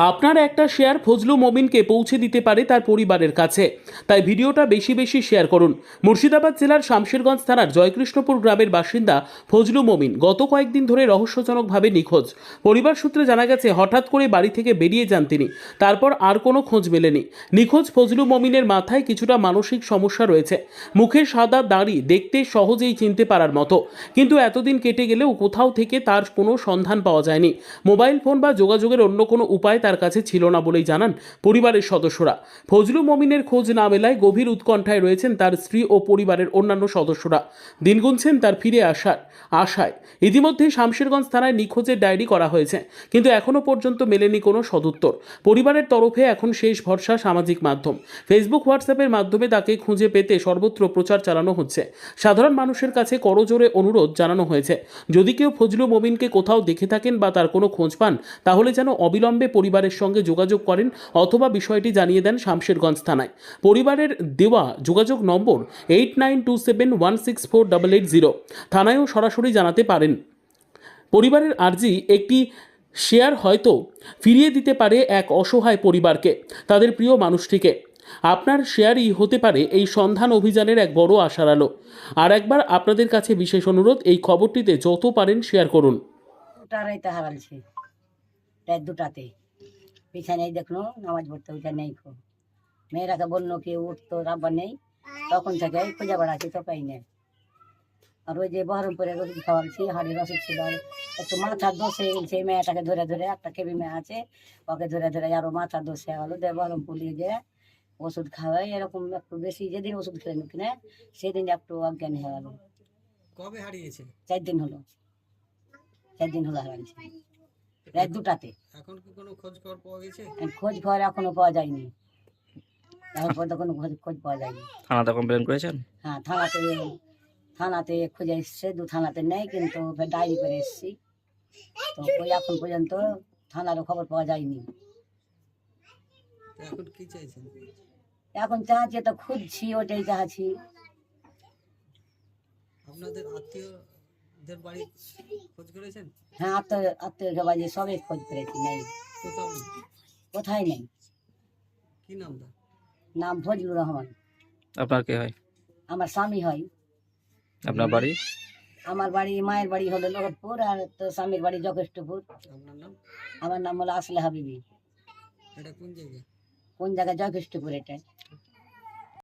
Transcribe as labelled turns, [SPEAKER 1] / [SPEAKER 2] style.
[SPEAKER 1] আপনার একটা শেয়ার ফজলু মমিনকে পৌঁছে দিতে পারে তার পরিবারের কাছে, তাই ভিডিওটা বেশি বেশি শেয়ার করুন। মুর্শিদাবাদ জেলার শামশেরগঞ্জ থানার জয়কৃষ্ণপুর গ্রামের বাসিন্দা ফজলু মমিন গত কয়েকদিন ধরে রহস্যজনকভাবে নিখোঁজ। পরিবার সূত্রে জানা গেছে হঠাৎ করে বাড়ি থেকে বেরিয়ে যান তিনি, তারপর আর কোনো খোঁজ মেলেনি। নিখোঁজ ফজলু মমিনের মাথায় কিছুটা মানসিক সমস্যা রয়েছে। মুখে সাদা দাড়ি, দেখতে সহজেই চিনতে পারার মতো, কিন্তু এতদিন কেটে গেলেও কোথাও থেকে তার কোনো সন্ধান পাওয়া যায়নি। মোবাইল ফোন বা যোগাযোগের অন্য কোনো উপায় তার কাছে ছিল না বলেই জানান পরিবারের সদস্যরা। ফজলু মমিনের খোঁজ না মেলায় গভীর উৎকণ্ঠায় রয়েছেন তার স্ত্রী ও পরিবারের অন্যান্য সদস্যরা। দিন গুনছেন তার ফিরে আসার আশায়। ইতিমধ্যে শামশেরগঞ্জ থানায় নিখোঁজের ডায়েরি করা হয়েছে, কিন্তু এখনও পর্যন্ত মেলেনি কোনো সদুত্তর। পরিবারের তরফে এখন শেষ ভরসা সামাজিক মাধ্যম, ফেসবুক, হোয়াটসঅ্যাপের মাধ্যমে তাকে খুঁজে পেতে সর্বত্র প্রচার চালানো হচ্ছে। সাধারণ মানুষের কাছে করজোরে অনুরোধ জানানো হয়েছে, যদি কেউ ফজলু মমিনকে কোথাও দেখে থাকেন বা তার কোনো খোঁজ পান, তাহলে যেন অবিলম্বে পরিবারের সঙ্গে যোগাযোগ করেন অথবা বিষয়টি জানিয়ে দেন শামশেরগঞ্জ থানায়। পরিবারের দেওয়া যোগাযোগ নম্বর 8927164880। থানায়ও সরাসরি জানাতে পারেন। পরিবারের আর্জি, একটি শেয়ার হয়তো ফিরিয়ে দিতে পারে এক অসহায় পরিবারকে, তাদের প্রিয় মানুষটিকে। আপনার শেয়ারই হতে পারে এই সন্ধান অভিযানের এক বড় আশার আলো। আর একবার আপনাদের কাছে বিশেষ অনুরোধ, এই খবরটিতে যত পারেন শেয়ার করুন।
[SPEAKER 2] রাইতে হারালছি রাত 2টাতে বিছানায় দেখলো নামাজ পড়তে উঠে নেই। মেয়েরাকে বললো কি উঠতো, রাব্বা নেই, তখন থেকে খুঁজে বেড়াচ্ছি তো পাই না। আর ওই যে বহরমপুরের ওষুধ খাওয়াচ্ছি, হাড়ির ওষুধ ছিল, একটু মাথার দোষ হয়ে গেছে। মেয়েটাকে ধরে ধরে, একটা কেবি মেয়ে আছে, ওকে ধরে ধরে আরো মাথার দোষ হয়ে গেলো। বহরমপুর নিয়ে যে ওষুধ খাওয়াই, এরকম একটু বেশি যেদিন ওষুধ খেলেন কিনে সেদিন একটু অজ্ঞান হয়ে গেল।
[SPEAKER 3] কবে হারিয়েছে?
[SPEAKER 2] 4 দিন হলো, 4 দিন হলো হারাইছে রাত 2টাতে।
[SPEAKER 3] এখন কি কোনো খোঁজ খবর পাওয়া গেছে?
[SPEAKER 2] খোঁজ খবর এখনো পাওয়া যায়নি, এখন পর্যন্ত কোনো খোঁজ পাওয়া যায়নি।
[SPEAKER 4] থানাতে কমপ্লেন করেছেন?
[SPEAKER 2] হ্যাঁ, থানাতে খুঁজে এসছে, 2 থানাতে নেই, কিন্তু ডায়েরি করে এসছি। তো ওই এখন পর্যন্ত থানারও খবর পাওয়া যায়নি।
[SPEAKER 3] তো এখন কি চাইছেন?
[SPEAKER 2] এখন চাচ্ছি, তো খুঁজছি, ওটাই চাচ্ছি।
[SPEAKER 3] আপনাদের আত্মীয়দের বাড়ি খোঁজ করেছেন?
[SPEAKER 2] হ্যাঁ, আত্মীয় বাড়ি সবাই খোঁজ করেছি, নেই,
[SPEAKER 3] কোথাও নেই?
[SPEAKER 2] কোথায় নেই।
[SPEAKER 3] কি নাম তার?
[SPEAKER 2] নাম ফজলুর রহমান।
[SPEAKER 4] আপনার কে হয়?
[SPEAKER 2] আমার স্বামী হয়।
[SPEAKER 4] আপনার বাড়ি?
[SPEAKER 2] আমার বাড়ি, মায়ের বাড়ি হলো লোহটপুর, আর তো স্বামীর বাড়ি জগেষ্টপুর।
[SPEAKER 3] আপনার নাম?
[SPEAKER 2] আমার নাম হলো আসলে হাবিবি।
[SPEAKER 3] এটা কোন জায়গায়?
[SPEAKER 2] কোন জায়গায়? জগেষ্টপুর। এটা